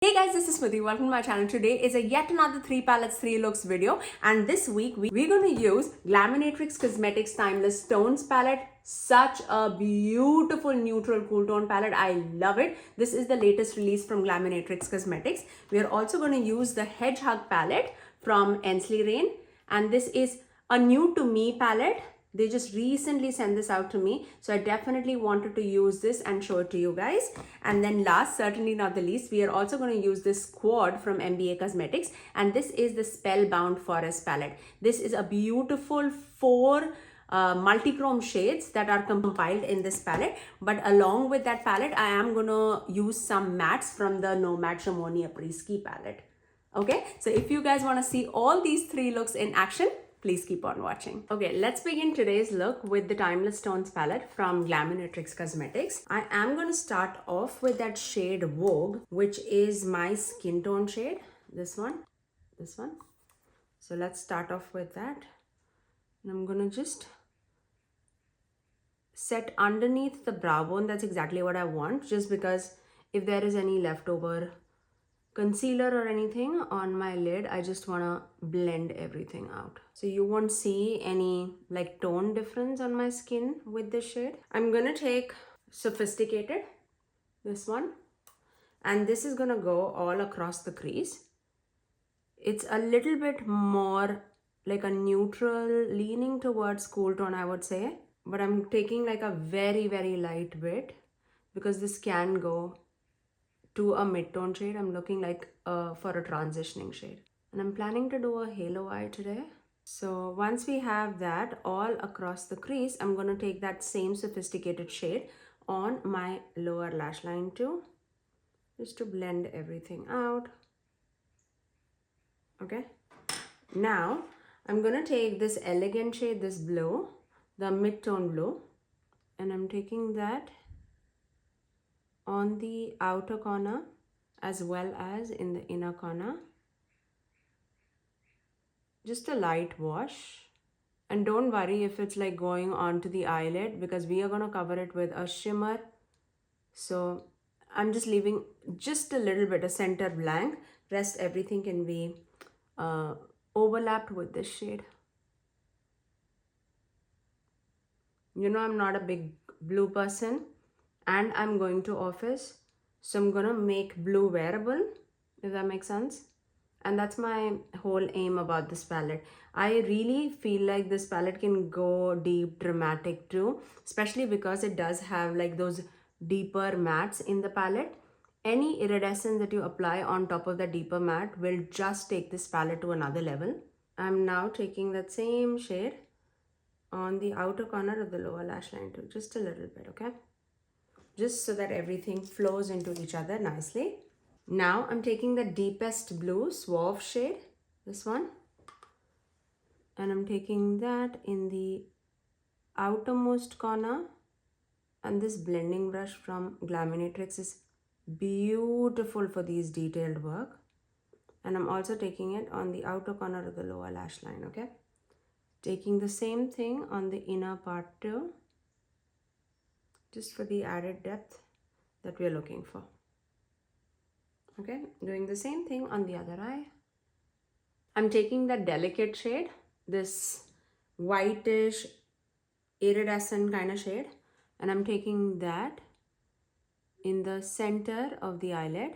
Hey guys, this is Smithy. Welcome to my channel. Today is a yet another 3 palettes 3 looks video, and this week we're going to use Glaminatrix Cosmetics Timeless Tones palette. Such a beautiful neutral cool tone palette. I love it. This is the latest release from Glaminatrix Cosmetics. We are also going to use the Hedgehog palette from Ensley, and this is a new to me palette. They just recently sent this out to me, so I definitely wanted to use this and show it to you guys. And then last, certainly not the least, we are also going to use this quad from MBA Cosmetics, and this is the Spellbound Forest palette. This is a beautiful 4 multi-chrome shades that are compiled in this palette, but along with that palette I am going to use some mattes from the Nomad Chamonix Apres palette. Okay, so if you guys want to see all these 3 looks in action, please keep on watching. Okay, let's begin today's look with the Timeless Tones palette from Glaminatrix Cosmetics. I am going to start off with that shade Vogue, which is my skin tone shade. This one. So let's start off with that. And I'm going to just set underneath the brow bone. That's exactly what I want, just because if there is any leftover concealer or anything on my lid, I just want to blend everything out. So you won't see any like tone difference on my skin with this shade. I'm gonna take Sophisticated, this one, and this is gonna go all across the crease. It's a little bit more like a neutral leaning towards cool tone, I would say, but I'm taking like a very light bit because this can go to a mid-tone shade. I'm looking like for a transitioning shade, and I'm planning to do a halo eye today. So once we have that all across the crease, I'm going to take that same Sophisticated shade on my lower lash line too, just to blend everything out. Okay, now I'm going to take this elegant shade, this blue, the mid-tone blue, and I'm taking that on the outer corner as well as in the inner corner. Just a light wash, and don't worry if it's like going onto the eyelid, because we are going to cover it with a shimmer. So I'm just leaving just a little bit, a center blank. Rest everything can be overlapped with this shade. You know, I'm not a big blue person, and I'm going to office, so I'm gonna make blue wearable, if that makes sense. And that's my whole aim about this palette. I really feel like this palette can go deep, dramatic too, especially because it does have like those deeper mattes in the palette. Any iridescence that you apply on top of the deeper matte will just take this palette to another level. I'm now taking that same shade on the outer corner of the lower lash line too, just a little bit, okay? Just so that everything flows into each other nicely. Now I'm taking the deepest blue Suave shade, this one, and I'm taking that in the outermost corner, and this blending brush from Glaminatrix is beautiful for these detailed work. And I'm also taking it on the outer corner of the lower lash line, okay? Taking the same thing on the inner part too, just for the added depth that we're looking for. Okay, doing the same thing on the other eye. I'm taking that delicate shade, this whitish iridescent kind of shade, and I'm taking that in the center of the eyelid.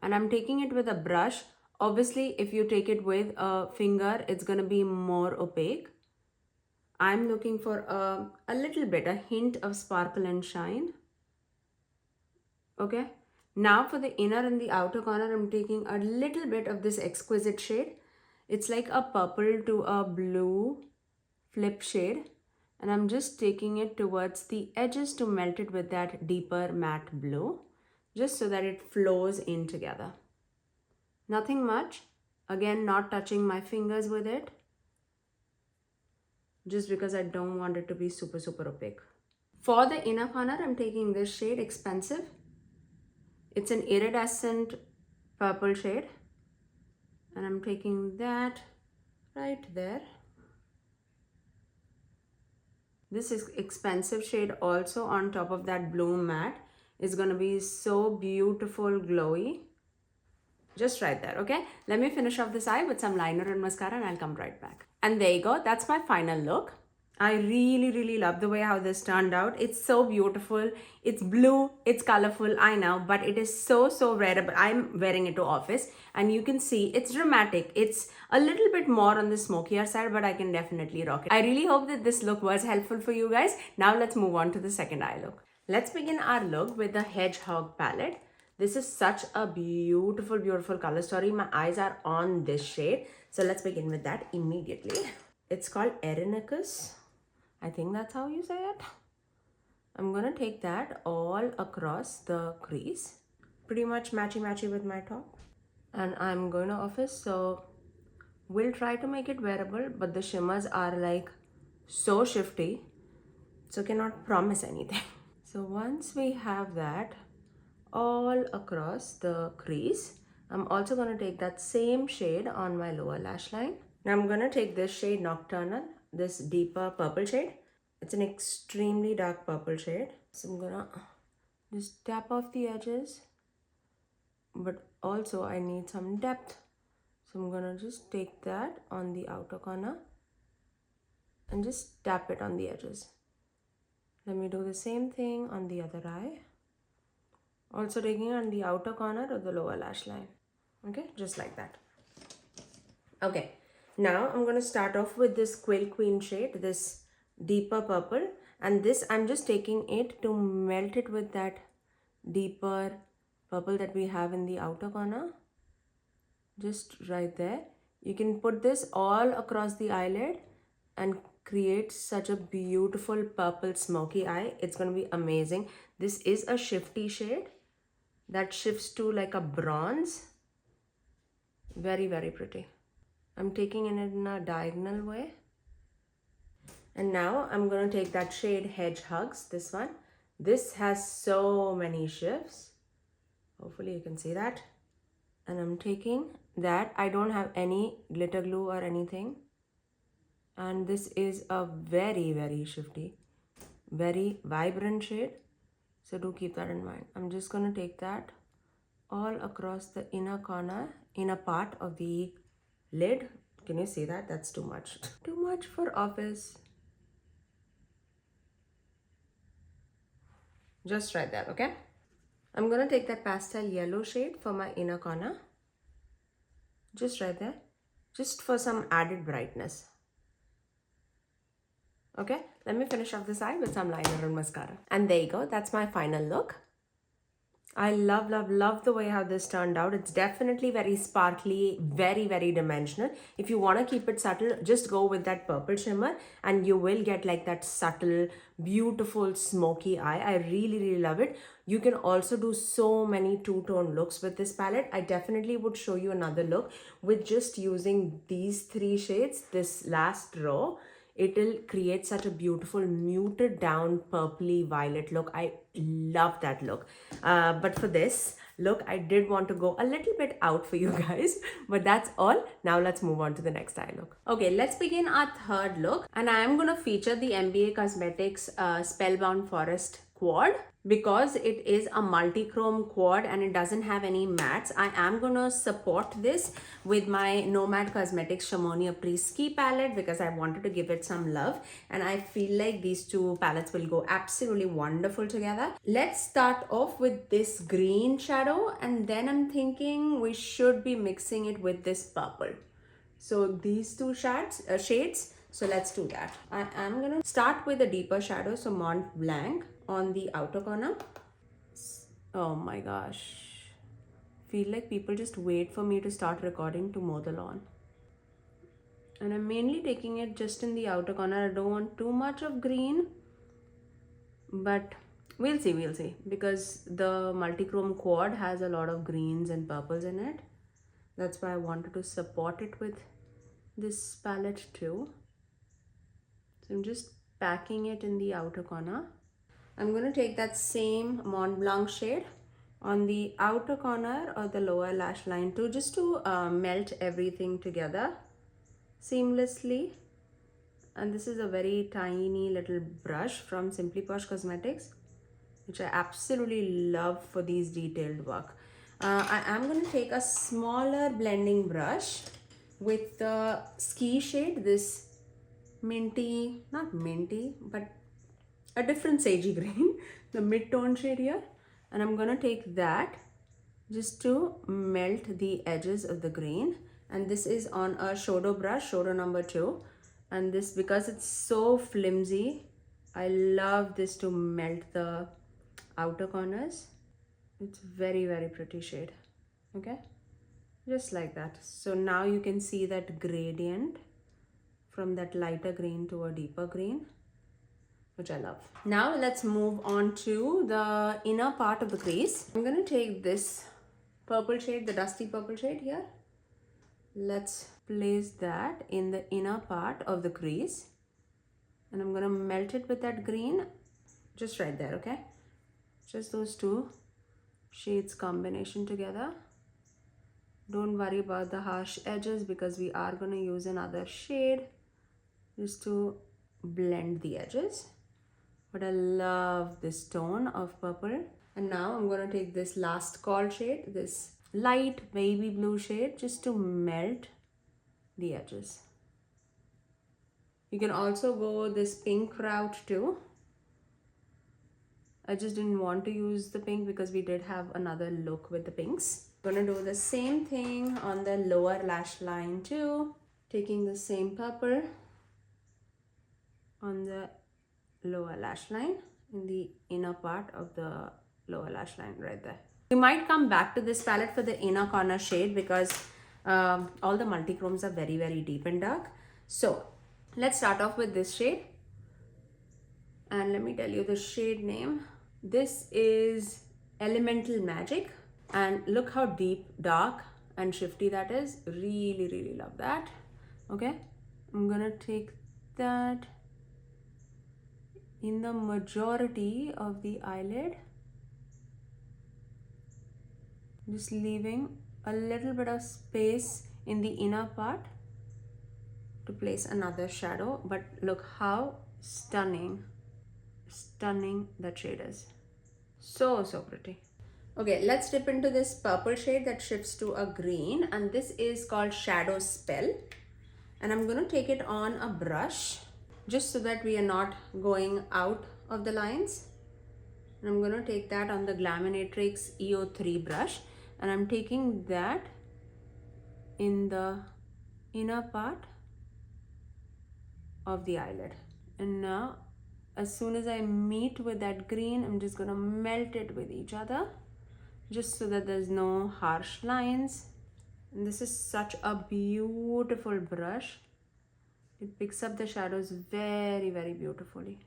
And I'm taking it with a brush. Obviously, if you take it with a finger, it's going to be more opaque. I'm looking for a little bit, a hint of sparkle and shine. Okay, now for the inner and the outer corner, I'm taking a little bit of this exquisite shade. It's like a purple to a blue flip shade, and I'm just taking it towards the edges to melt it with that deeper matte blue, just so that it flows in together. Nothing much. Again, not touching my fingers with it, just because I don't want it to be super opaque. For the inner corner, I'm taking this shade Expensive. It's an iridescent purple shade, and I'm taking that right there. This is Expensive shade also on top of that blue matte, is going to be so beautiful, glowy. Just right there, okay? Let me finish off this eye with some liner and mascara and I'll come right back. And there you go. That's my final look. I really love the way how this turned out. It's so beautiful. It's blue, it's colorful, I know, but it is so wearable. I'm wearing it to office and you can see it's dramatic. It's a little bit more on the smokier side, but I can definitely rock it. I really hope that this look was helpful for you guys. Now let's move on to the second eye look. Let's begin our look with the Hedgehog palette. This is such a beautiful color story. My eyes are on this shade. So let's begin with that immediately. It's called Erinicus. I think that's how you say it. I'm gonna take that all across the crease. Pretty much matchy with my top. And I'm going to office, so we'll try to make it wearable, but the shimmers are like so shifty, so cannot promise anything. So once we have that all across the crease, I'm also going to take that same shade on my lower lash line. Now I'm going to take this shade Nocturnal, this deeper purple shade. It's an extremely dark purple shade. So I'm going to just tap off the edges, but also I need some depth. So I'm going to just take that on the outer corner and just tap it on the edges. Let me do the same thing on the other eye. Also taking on the outer corner of the lower lash line. Okay, just like that. Okay, now I'm going to start off with this Quill Queen shade, this deeper purple. And this, I'm just taking it to melt it with that deeper purple that we have in the outer corner. Just right there. You can put this all across the eyelid and create such a beautiful purple smoky eye. It's going to be amazing. This is a shifty shade that shifts to like a bronze. Very pretty. I'm taking it in a diagonal way. And now I'm going to take that shade Hedgehogs, this one. This has so many shifts. Hopefully you can see that. And I'm taking that. I don't have any glitter glue or anything. And this is a very shifty, very vibrant shade. So do keep that in mind. I'm just going to take that all across the inner corner, inner part of the lid. Can you see that? That's too much. Too much for office. Just right there, okay? I'm going to take that pastel yellow shade for my inner corner. Just right there. Just for some added brightness. Okay, let me finish off this eye with some liner and mascara. And there you go. That's my final look. I love the way how this turned out. It's definitely very sparkly, very dimensional. If you want to keep it subtle, just go with that purple shimmer and you will get like that subtle, beautiful, smoky eye. I really love it. You can also do so many two-tone looks with this palette. I definitely would show you another look with just using these three shades, this last row. It'll create such a beautiful muted down purpley violet look. I love that look. But for this look, I did want to go a little bit out for you guys, but that's all. Now let's move on to the next eye look. Okay, let's begin our third look, and I am going to feature the MBA Cosmetics Spellbound Forest quad. Because it is a multi-chrome quad and it doesn't have any mattes, I am going to support this with my Nomad Cosmetics Chamonix Apres Ski palette because I wanted to give it some love, and I feel like these two palettes will go absolutely wonderful together. Let's start off with this green shadow, and then I'm thinking we should be mixing it with this purple. So these two shades, so let's do that. I am going to start with a deeper shadow, so Mont Blanc on the outer corner. Oh my gosh. Feel like people just wait for me to start recording to mow the lawn. And I'm mainly taking it just in the outer corner. I don't want too much of green, but we'll see. Because the multi-chrome quad has a lot of greens and purples in it. That's why I wanted to support it with this palette too. So I'm just packing it in the outer corner. I'm going to take that same Mont Blanc shade on the outer corner of the lower lash line too, just to melt everything together seamlessly. And this is a very tiny little brush from Simply Posh Cosmetics. which I absolutely love for these detailed work. I am going to take a smaller blending brush with the ski shade, this minty, not minty, but a different sagey green, the mid-tone shade here. And I'm going to take that just to melt the edges of the green. And this is on a Shodo brush, Shodo number 2. And this, because it's so flimsy, I love this to melt the outer corners. It's very, very pretty shade. Okay, just like that. So now you can see that gradient from that lighter green to a deeper green, which I love. Now let's move on to the inner part of the crease. I'm going to take this purple shade, the dusty purple shade here. Let's place that in the inner part of the crease. And I'm going to melt it with that green, just right there, okay? Just those two shades combination together. Don't worry about the harsh edges because we are going to use another shade just to blend the edges. But I love this tone of purple. And now I'm going to take this last call shade, this light baby blue shade, just to melt the edges. You can also go this pink route too. I just didn't want to use the pink because we did have another look with the pinks. Gonna do the same thing on the lower lash line too. Taking the same purple on the lower lash line in the inner part of the lower lash line right there. We might come back to this palette for the inner corner shade because all the multichromes are very, very deep and dark. So let's start off with this shade. And let me tell you the shade name. This is Elemental Magic. And look how deep, dark and shifty that is. Really, really love that. Okay, I'm gonna take that in the majority of the eyelid, just leaving a little bit of space in the inner part to place another shadow. But look how stunning that shade is. So pretty. Okay, let's dip into this purple shade that shifts to a green, and this is called Shadow Spell. And I'm going to take it on a brush just so that we are not going out of the lines. And I'm going to take that on the Glaminatrix EO3 brush, and I'm taking that in the inner part of the eyelid. And now as soon as I meet with that green, I'm just going to melt it with each other, just so that there's no harsh lines. And this is such a beautiful brush. It picks up the shadows very, very beautifully.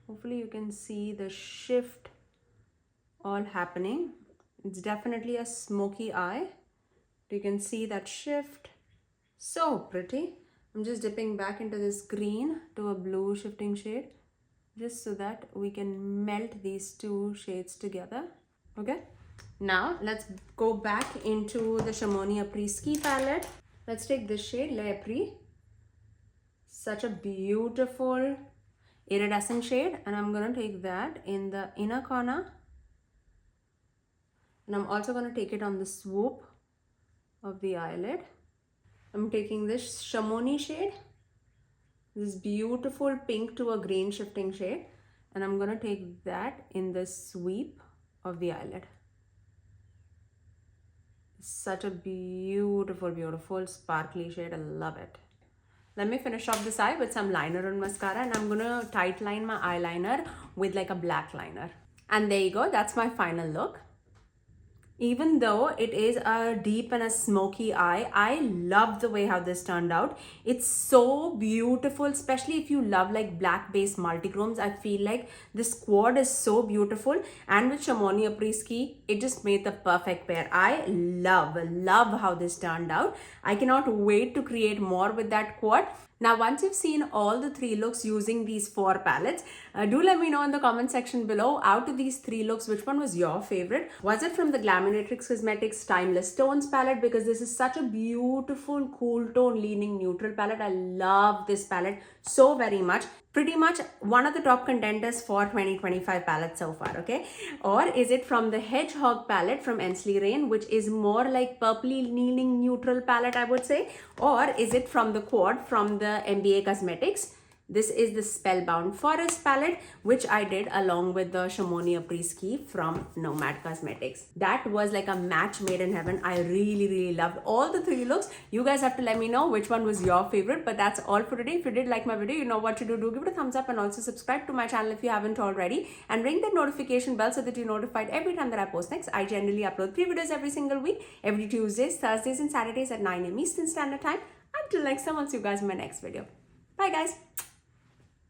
Hopefully you can see the shift all happening. It's definitely a smoky eye. You can see that shift. So pretty. I'm just dipping back into this green to a blue shifting shade, just so that we can melt these two shades together. Okay, now let's go back into the Chamonix Apres Ski palette. Let's take this shade, Le Apres. Such a beautiful iridescent shade, and I'm going to take that in the inner corner. And I'm also going to take it on the swoop of the eyelid. I'm taking this Chamonix shade, this beautiful pink to a green shifting shade, and I'm going to take that in the sweep of the eyelid. Such a beautiful, beautiful sparkly shade. I love it. Let me finish off this eye with some liner and mascara, and I'm going to tight line my eyeliner with like a black liner. And there you go. That's my final look. Even though it is a deep and a smoky eye, I love the way how this turned out. It's so beautiful, especially if you love like black based multichromes. I feel like this quad is so beautiful, and with Chamonix Apres Ski, it just made the perfect pair. I love how this turned out. I cannot wait to create more with that quad. Now, once you've seen all the 3 looks using these 4 palettes, do let me know in the comment section below, out of these 3 looks, which one was your favorite? Was it from the Glaminatrix Cosmetics Timeless Tones palette? Because this is such a beautiful, cool tone leaning neutral palette. I love this palette so very much. Pretty much one of the top contenders for 2025 palettes so far, okay? Or is it from the Hedgehog palette from Ensley, which is more like purpley leaning neutral palette, I would say? Or is it from the Quad from the MBA Cosmetics? This is the Spellbound Forest palette, which I did along with the Chamonix Apres from Nomad Cosmetics. That was like a match made in heaven. I really loved all the 3 looks. You guys have to let me know which one was your favorite. But that's all for today. If you did like my video, you know what to do. Do give it a thumbs up and also subscribe to my channel if you haven't already. And ring that notification bell so that you're notified every time that I post next. I generally upload 3 videos every single week, every Tuesdays, Thursdays and Saturdays at 9 AM Eastern Standard Time. Until next time, I'll see you guys in my next video. Bye guys.